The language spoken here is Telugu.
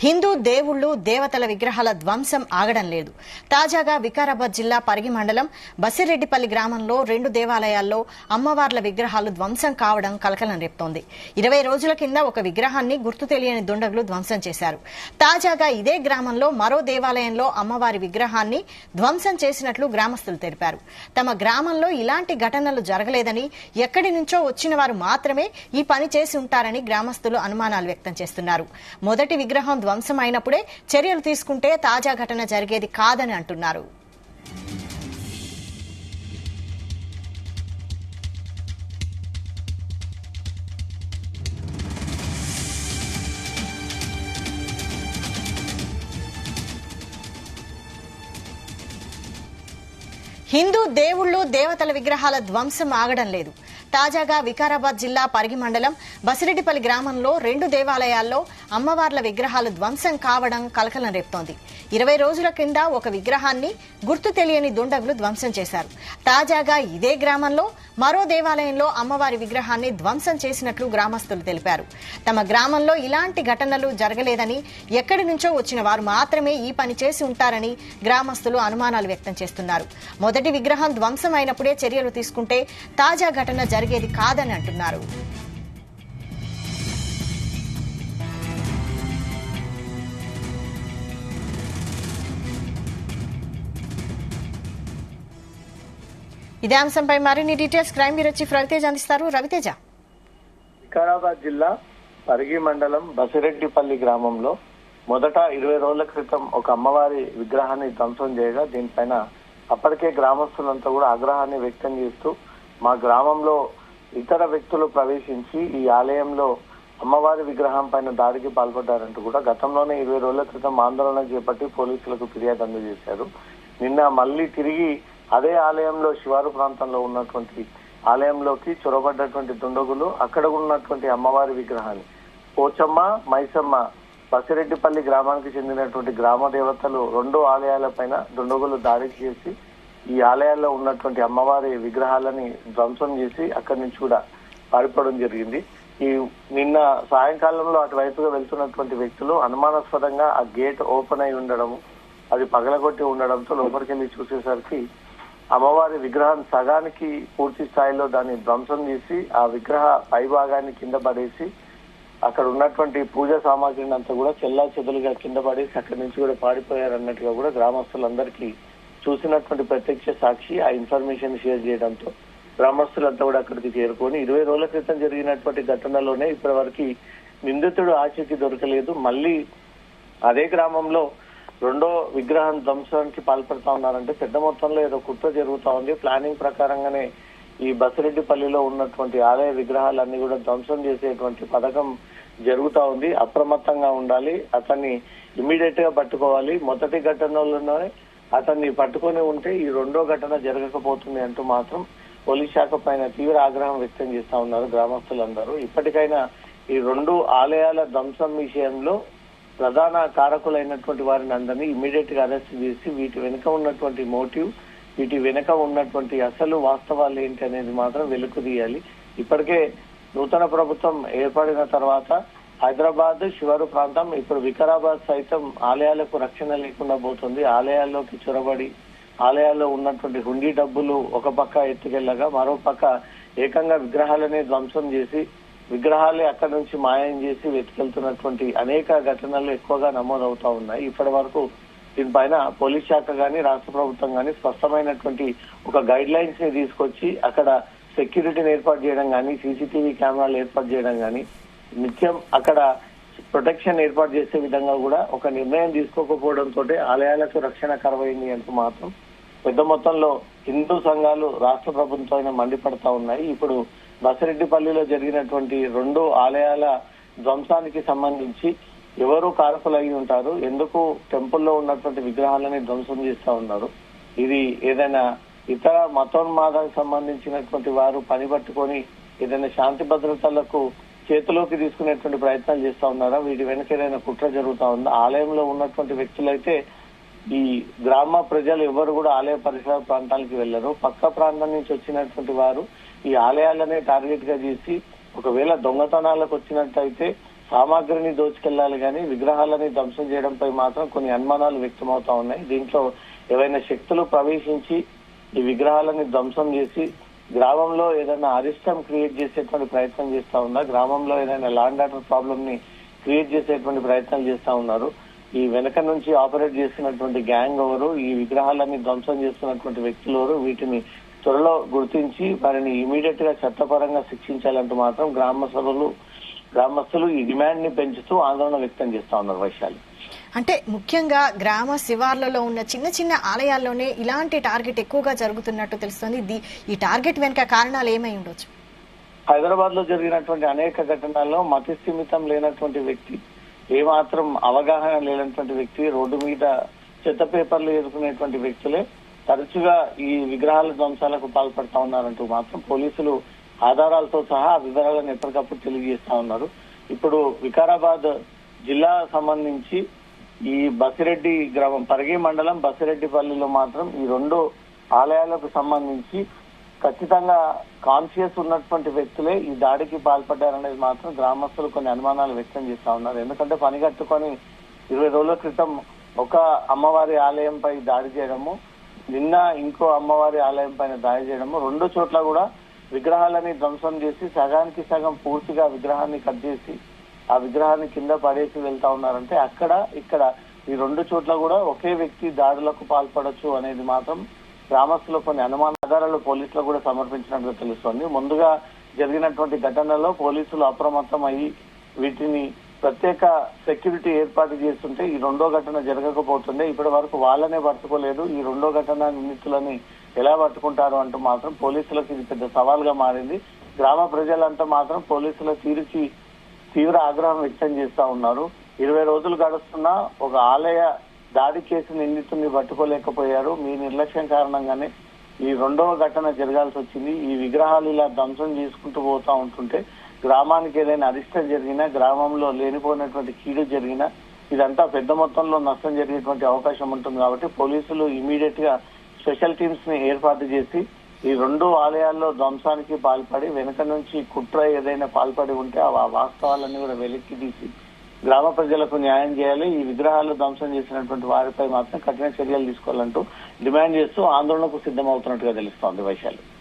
హిందూ దేవుళ్లు దేవతల విగ్రహాల ధ్వంసం ఆగడం లేదు. తాజాగా వికారాబాద్ జిల్లా పరిగి మండలం బసిరెడ్డిపల్లి గ్రామంలో 2 దేవాలయాల్లో అమ్మవార్ల విగ్రహాలు ధ్వంసం కావడం కలకలం రేపుతోంది. 20 రోజుల కింద ఒక విగ్రహాన్ని గుర్తు తెలియని దుండగులు ధ్వంసం చేశారు. తాజాగా ఇదే గ్రామంలో మరో దేవాలయంలో అమ్మవారి విగ్రహాన్ని ధ్వంసం చేసినట్లు గ్రామస్తులు తెలిపారు. తమ గ్రామంలో ఇలాంటి ఘటనలు జరగలేదని, ఎక్కడి నుంచో వచ్చిన వారు మాత్రమే ఈ పని చేసి ఉంటారని గ్రామస్తులు అనుమానాలు వ్యక్తం చేస్తున్నారు. మొదటి విగ్రహం ధ్వంసం అయినప్పుడే చర్యలు తీసుకుంటే తాజా ఘటన జరిగేది కాదని అంటున్నారు. హిందూ దేవుళ్లు దేవతల విగ్రహాల ధ్వంసం ఆగడం లేదు. తాజాగా వికారాబాద్ జిల్లా పరిగి మండలం బసిరెడ్డిపల్లి గ్రామంలో 2 దేవాలయాల్లో అమ్మవార్ల విగ్రహాలు ధ్వంసం కావడం కలకలం రేపుతోంది. 20 రోజుల కింద ఒక విగ్రహాన్ని గుర్తు తెలియని దుండగులు ధ్వంసం చేశారు. తాజాగా ఇదే గ్రామంలో మరో దేవాలయంలో అమ్మవారి విగ్రహాన్ని ధ్వంసం చేసినట్లు గ్రామస్తులు తెలిపారు. తమ గ్రామంలో ఇలాంటి ఘటనలు జరగలేదని, ఎక్కడి నుంచో వచ్చిన వారు మాత్రమే ఈ పని చేసి ఉంటారని గ్రామస్తులు అనుమానాలు వ్యక్తం చేస్తున్నారు. మొదటి విగ్రహం ధ్వంసం అయినప్పుడే చర్యలు తీసుకుంటే తాజా ఘటన జరిగేది కాదని అంటున్నారు. ఇదే అంశంపై మరిన్ని details crime bureau chief Raviteja అందిస్తారు. రవితేజ. వికారాబాద్ జిల్లా పరిగి మండలం బసిరెడ్డిపల్లి గ్రామంలో మొదట 20 రోజుల క్రితం ఒక అమ్మవారి విగ్రహాన్ని ధ్వంసం చేయగా దీనిపైన అప్పటికే గ్రామస్తులంతా కూడా ఆగ్రహాన్ని వ్యక్తం చేస్తూ మా గ్రామంలో ఇతర వ్యక్తులు ప్రవేశించి ఈ ఆలయంలో అమ్మవారి విగ్రహం పైన దాడికి పాల్పడ్డారంటూ కూడా గతంలోనే 20 రోజుల క్రితం ఆందోళన చేపట్టి పోలీసులకు ఫిర్యాదు అందజేశారు. నిన్న మళ్లీ తిరిగి అదే ఆలయంలో శివారు ప్రాంతంలో ఉన్నటువంటి ఆలయంలోకి చొరబడ్డటువంటి దుండగులు అక్కడ ఉన్నటువంటి అమ్మవారి విగ్రహాన్ని పోచమ్మ, మైసమ్మ బసిరెడ్డిపల్లి గ్రామానికి చెందినటువంటి గ్రామ దేవతలు 2 ఆలయాలపైన దుండగులు దాడి చేసి ఈ ఆలయాల్లో ఉన్నటువంటి అమ్మవారి విగ్రహాలని ధ్వంసం చేసి అక్కడి నుంచి కూడా పారిపోవడం జరిగింది. ఈ నిన్న సాయంకాలంలో అటువైపుగా వెళ్తున్నటువంటి వ్యక్తులు అనుమానాస్పదంగా ఆ గేట్ ఓపెన్ అయి ఉండడము, అది పగలగొట్టి ఉండడంతో లోపలికి వెళ్లి చూసేసరికి అమ్మవారి విగ్రహం సగానికి పూర్తి స్థాయిలో దాన్ని ధ్వంసం చేసి ఆ విగ్రహ పై భాగాన్ని కింద పడేసి అక్కడ ఉన్నటువంటి పూజ సామాగ్రిని అంతా కూడా చెల్లా చెదులుగా కింద పడేసి అక్కడి నుంచి కూడా పారిపోయారన్నట్టుగా కూడా గ్రామస్తులందరికీ చూసినటువంటి ప్రత్యక్ష సాక్షి ఆ ఇన్ఫర్మేషన్ షేర్ చేయడంతో గ్రామస్తులంతా కూడా అక్కడికి చేరుకొని 20 రోజుల క్రితం జరిగినటువంటి ఘటనలోనే ఇప్పటి వరకు నిందితుడు ఆచూకీ దొరకలేదు. మళ్ళీ అదే గ్రామంలో 2వ విగ్రహం ధ్వంసానికి పాల్పడతా ఉన్నారంటే పెద్ద మొత్తంలో ఏదో కుట్ర జరుగుతా ఉంది. ప్లానింగ్ ప్రకారంగానే ఈ బసిరెడ్డిపల్లిలో ఉన్నటువంటి ఆలయ విగ్రహాలన్నీ కూడా ధ్వంసం చేసేటువంటి పథకం జరుగుతా ఉంది. అప్రమత్తంగా ఉండాలి, అతన్ని ఇమ్మీడియట్ గా పట్టుకోవాలి. మొదటి ఘటనలోనే అతన్ని పట్టుకొని ఉంటే ఈ 2వ ఘటన జరగకపోతుంది అంటూ మాత్రం పోలీస్ శాఖ పైన తీవ్ర ఆగ్రహం వ్యక్తం చేస్తా ఉన్నారు గ్రామస్తులందరూ. ఇప్పటికైనా ఈ 2 ఆలయాల ధ్వంసం విషయంలో ప్రధాన కారకులైనటువంటి వారిని అందరినీ ఇమ్మీడియట్ గా అరెస్ట్ చేసి వీటి వెనుక ఉన్నటువంటి మోటివ్, వీటి వెనుక ఉన్నటువంటి అసలు వాస్తవాలు ఏంటి అనేది మాత్రం వెలుగు తీయాలి. ఇప్పటికే నూతన ప్రభుత్వం ఏర్పడిన తర్వాత హైదరాబాద్ శివారు ప్రాంతం, ఇప్పుడు వికారాబాద్ సైతం ఆలయాలకు రక్షణ లేకుండా పోతుంది. ఆలయాల్లోకి చొరబడి ఆలయాల్లో ఉన్నటువంటి హుండీ డబ్బులు ఒక పక్క ఎత్తుకెళ్లగా మరో పక్క ఏకంగా విగ్రహాలనే ధ్వంసం చేసి విగ్రహాలే అక్కడి నుంచి మాయం చేసి వెతుకెళ్తున్నటువంటి అనేక ఘటనలు ఎక్కువగా నమోదవుతా ఉన్నాయి. ఇప్పటి వరకు దీనిపైన పోలీస్ శాఖ గాని రాష్ట్ర ప్రభుత్వం గాని స్పష్టమైనటువంటి ఒక గైడ్ లైన్స్ ని తీసుకొచ్చి అక్కడ సెక్యూరిటీని ఏర్పాటు చేయడం గాని, సీసీటీవీ కెమెరాలు ఏర్పాటు చేయడం గాని, నిత్యం అక్కడ ప్రొటెక్షన్ ఏర్పాటు చేసే విధంగా కూడా ఒక నిర్ణయం తీసుకోకపోవడంతో ఆలయాలకు రక్షణ కరువైంది అంటూ మాత్రం పెద్ద మొత్తంలో హిందూ సంఘాలు రాష్ట్ర ప్రభుత్వం మండిపడతా ఉన్నాయి. ఇప్పుడు బసిరెడ్డిపల్లిలో జరిగినటువంటి 2 ఆలయాల ధ్వంసానికి సంబంధించి ఎవరు కారకులై ఉంటారు, ఎందుకు టెంపుల్లో ఉన్నటువంటి విగ్రహాలని ధ్వంసం చేస్తా ఉన్నారు, ఇది ఏదైనా ఇతర మతోన్మాదానికి సంబంధించినటువంటి వారు పని పట్టుకొని ఏదైనా శాంతి భద్రతలకు చేతిలోకి తీసుకునేటువంటి ప్రయత్నాలు చేస్తా ఉన్నారా, వీటి వెనక ఏదైనా కుట్ర జరుగుతా ఉందా? ఆలయంలో ఉన్నటువంటి వ్యక్తులైతే ఈ గ్రామ ప్రజలు ఎవరు కూడా ఆలయ పరిసర ప్రాంతాలకు వెళ్లరు. పక్క ప్రాంతం నుంచి వచ్చినటువంటి వారు ఈ ఆలయాలనే టార్గెట్ గా చేసి ఒకవేళ దొంగతనాలకు వచ్చినట్టయితే సామాగ్రిని దోచుకెళ్లాలి కానీ విగ్రహాలని ధ్వంసం చేయడంపై మాత్రం కొన్ని అనుమానాలు వ్యక్తమవుతా ఉన్నాయి. దీంట్లో ఏవైనా శక్తులు ప్రవేశించి ఈ విగ్రహాలని ధ్వంసం చేసి గ్రామంలో ఏదైనా అరిష్టం క్రియేట్ చేసేటువంటి ప్రయత్నం చేస్తా ఉన్నా, గ్రామంలో ఏదైనా లాండ్ ఆర్డర్ ప్రాబ్లమ్ ని క్రియేట్ చేసేటువంటి ప్రయత్నాలు చేస్తా ఉన్నారు. ఈ వెనక నుంచి ఆపరేట్ చేస్తున్నటువంటి గ్యాంగ్ ఎవరు, ఈ విగ్రహాలని ధ్వంసం చేస్తున్నటువంటి వ్యక్తులు ఎవరు, వీటిని త్వరలో గుర్తించి వారిని ఇమీడియట్ గా చట్టపరంగా శిక్షించాలంటూ మాత్రం గ్రామస్తులు ఈ డిమాండ్ ని పెంచుతూ ఆందోళన వ్యక్తం చేస్తా ఉన్నారు. వైశాలి, అంటే ముఖ్యంగా గ్రామ శివార్లలో ఉన్న చిన్న చిన్న ఆలయాల్లోనే ఇలాంటి టార్గెట్ ఎక్కువగా జరుగుతున్నట్టు తెలుస్తుంది. ఈ టార్గెట్ వెనుక కారణాలు ఏమై ఉండొచ్చు? హైదరాబాద్ లో జరిగినటువంటి అనేక ఘటనల్లో మతిస్థిమితం లేనటువంటి వ్యక్తి, ఏమాత్రం అవగాహన లేనటువంటి వ్యక్తి, రోడ్డు మీద చెత్త పేపర్లు ఎదుర్కొనేటువంటి వ్యక్తులే తరచుగా ఈ విగ్రహాల ధ్వంసాలకు పాల్పడతా ఉన్నారంటూ మాత్రం పోలీసులు ఆధారాలతో సహా ఆ వివరాలను ఎప్పటికప్పుడు తెలియజేస్తా ఉన్నారు. ఇప్పుడు వికారాబాద్ జిల్లా సంబంధించి ఈ బసిరెడ్డి గ్రామం, పరిగి మండలం బసిరెడ్డిపల్లిలో మాత్రం ఈ 2 ఆలయాలకు సంబంధించి ఖచ్చితంగా కాన్షియస్ ఉన్నటువంటి వ్యక్తులే ఈ దాడికి పాల్పడ్డారనేది మాత్రం గ్రామస్తులు కొన్ని అనుమానాలు వ్యక్తం చేస్తా ఉన్నారు. ఎందుకంటే పని కట్టుకొని 20 రోజుల క్రితం ఒక అమ్మవారి ఆలయంపై దాడి చేయడము, నిన్న ఇంకో అమ్మవారి ఆలయం పైన దాడి చేయడము, 2 చోట్ల కూడా విగ్రహాలని ధ్వంసం చేసి సగానికి సగం పూర్తిగా విగ్రహాన్ని కట్ చేసి ఆ విగ్రహాన్ని కింద పడేసి వెళ్తా ఉన్నారంటే అక్కడ ఇక్కడ ఈ 2 చోట్ల కూడా ఒకే వ్యక్తి దాడులకు పాల్పడొచ్చు అనేది మాత్రం గ్రామస్తులు కొన్ని అనుమాన ఆధారాలు పోలీసులు కూడా సమర్పించినట్టుగా తెలుస్తోంది. ముందుగా జరిగినటువంటి ఘటనలో పోలీసులు అప్రమత్తం అయ్యి వీటిని ప్రత్యేక సెక్యూరిటీ ఏర్పాటు చేస్తుంటే ఈ 2వ ఘటన జరగకపోతుండే. ఇప్పటి వరకు వాళ్ళనే పట్టుకోలేదు, ఈ 2వ ఘటన నిందితులని ఎలా పట్టుకుంటారు అంటూ మాత్రం పోలీసులకు ఇది పెద్ద సవాల్గా మారింది. గ్రామ ప్రజలంతా మాత్రం పోలీసుల తీరుకి తీవ్ర ఆగ్రహం వ్యక్తం చేస్తా ఉన్నారు. 20 రోజులు గడుస్తున్నా ఒక ఆలయ దాడి కేసు నిందితుడిని పట్టుకోలేకపోయారు. మీ నిర్లక్ష్యం కారణంగానే ఈ 2వ ఘటన జరగాల్సి వచ్చింది. ఈ విగ్రహాలు ఇలా ధ్వంసం చేసుకుంటూ పోతా ఉంటుంటే గ్రామానికి ఏదైనా అరిష్టం జరిగినా, గ్రామంలో లేనిపోయినటువంటి కీడు జరిగినా ఇదంతా పెద్ద మొత్తంలో నష్టం జరిగేటువంటి అవకాశం ఉంటుంది. కాబట్టి పోలీసులు ఇమీడియట్ గా స్పెషల్ టీమ్స్ ని ఏర్పాటు చేసి ఈ 2 ఆలయాల్లో ధ్వంసానికి పాల్పడి వెనుక నుంచి కుట్ర ఏదైనా పాల్పడి ఉంటే ఆ వాస్తవాలన్నీ కూడా వెలికి తీసి గ్రామ ప్రజలకు న్యాయం చేయాలి. ఈ విగ్రహాలు ధ్వంసం చేసినటువంటి వారిపై మాత్రం కఠిన చర్యలు తీసుకోవాలంటూ డిమాండ్ చేస్తూ ఆందోళనకు సిద్ధమవుతున్నట్టుగా తెలుస్తోంది. వైశాలి.